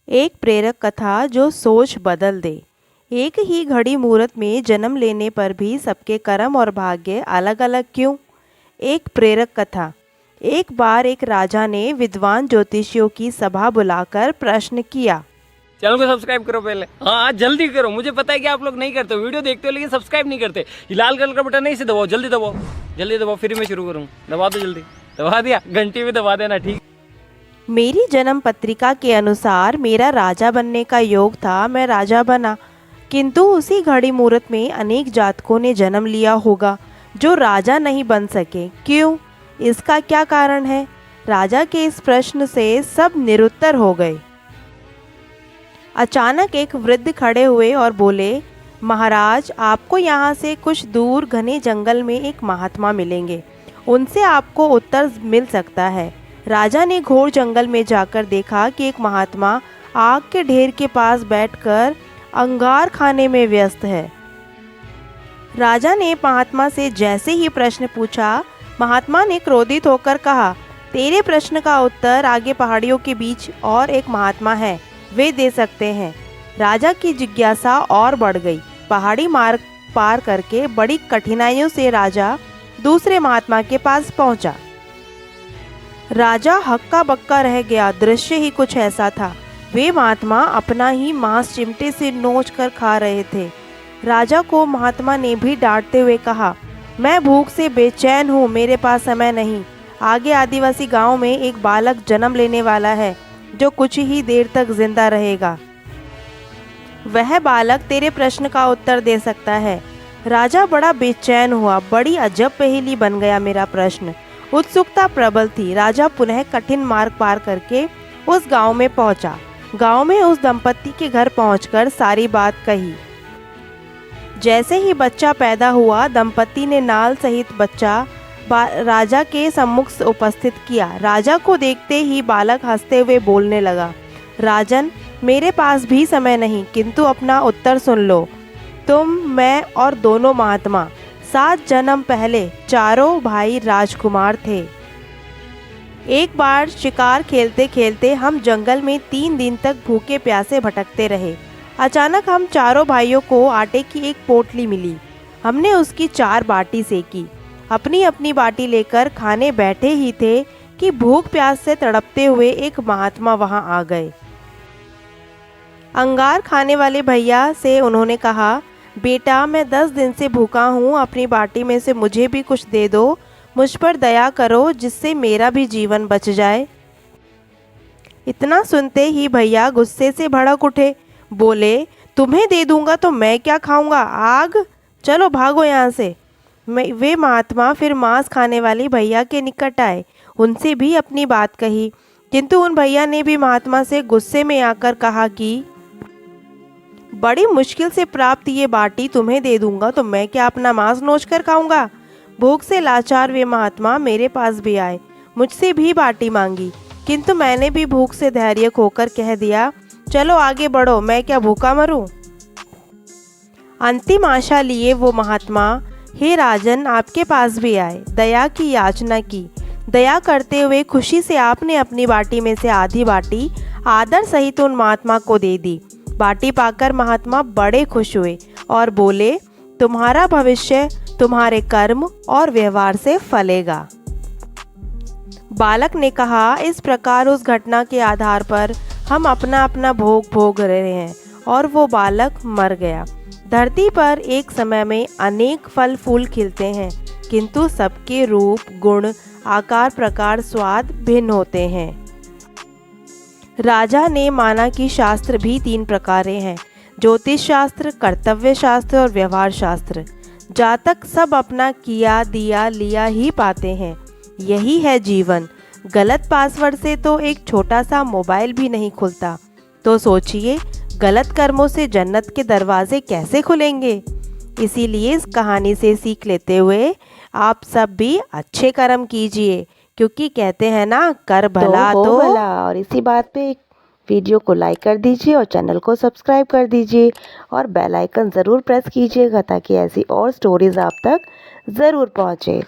एक प्रेरक कथा जो सोच बदल दे। एक ही घड़ी मुहूर्त में जन्म लेने पर भी सबके कर्म और भाग्य अलग अलग क्यों? एक प्रेरक कथा। एक बार एक राजा ने विद्वान ज्योतिषियों की सभा बुलाकर प्रश्न किया। चैनल को सब्सक्राइब करो पहले। हाँ जल्दी करो, मुझे पता है कि आप लोग नहीं करते हो, वीडियो देखते हो लेकिन सब्सक्राइब नहीं करते। ये लाल कलर का बटन है, इसे दबाओ, जल्दी दबाओ, जल्दी दबाओ, फिर मैं शुरू करूँ। दबा दो जल्दी, दबा दिया, घंटी भी दबा देना, ठीक। मेरी जन्म पत्रिका के अनुसार मेरा राजा बनने का योग था, मैं राजा बना। किंतु उसी घड़ी मुहूर्त में अनेक जातकों ने जन्म लिया होगा जो राजा नहीं बन सके। क्यों? इसका क्या कारण है? राजा के इस प्रश्न से सब निरुत्तर हो गए। अचानक एक वृद्ध खड़े हुए और बोले, महाराज, आपको यहाँ से कुछ दूर घने जंगल में एक महात्मा मिलेंगे, उनसे आपको उत्तर मिल सकता है। राजा ने घोर जंगल में जाकर देखा कि एक महात्मा आग के ढेर के पास बैठकर अंगार खाने में व्यस्त है। राजा ने महात्मा से जैसे ही प्रश्न पूछा, महात्मा ने क्रोधित होकर कहा, तेरे प्रश्न का उत्तर आगे पहाड़ियों के बीच और एक महात्मा है, वे दे सकते हैं। राजा की जिज्ञासा और बढ़ गई। पहाड़ी मार्ग पार करके बड़ी कठिनाइयों से राजा दूसरे महात्मा के पास पहुंचा। राजा हक्का बक्का रह गया। दृश्य ही कुछ ऐसा था। वे महात्मा अपना ही मांस चिमटे से नोच कर खा रहे थे। राजा को महात्मा ने भी डांटते हुए कहा, मैं भूख से बेचैन हूँ, मेरे पास समय नहीं। आगे आदिवासी गांव में एक बालक जन्म लेने वाला है जो कुछ ही देर तक जिंदा रहेगा। वह बालक तेरे प्रश्न का उत्तर दे सकता है। राजा बड़ा बेचैन हुआ। बड़ी अजब पहेली बन गया मेरा प्रश्न। उत्सुकता प्रबल थी। राजा पुनः कठिन मार्ग पार करके उस गांव में पहुंचा। गांव में उस दंपत्ति के घर पहुंचकर सारी बात कही। जैसे ही बच्चा पैदा हुआ, दंपत्ति ने नाल सहित बच्चा राजा के सम्मुख उपस्थित किया। राजा को देखते ही बालक हंसते हुए बोलने लगा, राजन, मेरे पास भी समय नहीं, किंतु अपना उत्तर सुन लो। तुम, मैं और दोनों महात्मा 7 जन्म पहले चारों भाई राजकुमार थे। एक बार शिकार खेलते खेलते हम जंगल में 3 दिन तक भूखे प्यासे भटकते रहे। अचानक हम चारों भाइयों को आटे की एक पोटली मिली। हमने उसकी 4 बाटी सेकी। अपनी अपनी बाटी लेकर खाने बैठे ही थे कि भूख प्यास से तड़पते हुए एक महात्मा वहां आ गए। अंगार खाने वाले भैया से उन्होंने कहा, बेटा, मैं 10 दिन से भूखा हूँ, अपनी बाटी में से मुझे भी कुछ दे दो, मुझ पर दया करो, जिससे मेरा भी जीवन बच जाए। इतना सुनते ही भैया गुस्से से भड़क उठे। बोले, तुम्हें दे दूंगा तो मैं क्या खाऊंगा? आग, चलो भागो यहाँ से। वे महात्मा फिर मांस खाने वाले भैया के निकट आए। उनसे भी अपनी बात कही, किंतु उन भैया ने भी महात्मा से गुस्से में आकर कहा कि बड़ी मुश्किल से प्राप्त ये बाटी तुम्हें दे दूंगा तो मैं क्या अपना मांस नोच कर खाऊंगा? भूख से लाचार वे महात्मा मेरे पास भी आए, मुझसे भी बाटी मांगी, किंतु मैंने भी भूख से धैर्य खोकर कह दिया, चलो आगे बढ़ो, मैं क्या भूखा मरूं? अंतिम आशा लिए वो महात्मा, हे राजन, आपके पास भी आए, दया की याचना की। दया करते हुए खुशी से आपने अपनी बाटी में से आधी बाटी आदर सहित उन महात्मा को दे दी। बाटी पाकर महात्मा बड़े खुश हुए और बोले, तुम्हारा भविष्य तुम्हारे कर्म और व्यवहार से फलेगा। बालक ने कहा, इस प्रकार उस घटना के आधार पर हम अपना अपना भोग भोग रहे हैं और वो बालक मर गया। धरती पर एक समय में अनेक फल फूल खिलते हैं, किंतु सबके रूप, गुण, आकार, प्रकार, स्वाद भिन्न होते हैं। राजा ने माना कि शास्त्र भी 3 प्रकार हैं, ज्योतिष शास्त्र, कर्तव्य शास्त्र और व्यवहार शास्त्र। जातक सब अपना किया, दिया, लिया ही पाते हैं। यही है जीवन। गलत पासवर्ड से तो एक छोटा सा मोबाइल भी नहीं खुलता, तो सोचिए गलत कर्मों से जन्नत के दरवाजे कैसे खुलेंगे? इसीलिए इस कहानी से सीख लेते हुए आप सब भी अच्छे कर्म कीजिए, क्योंकि कहते हैं ना, कर भला तो भला। और इसी बात पे वीडियो को लाइक कर दीजिए और चैनल को सब्सक्राइब कर दीजिए और बेल आइकन ज़रूर प्रेस कीजिएगा ताकि ऐसी और स्टोरीज़ आप तक ज़रूर पहुँचे।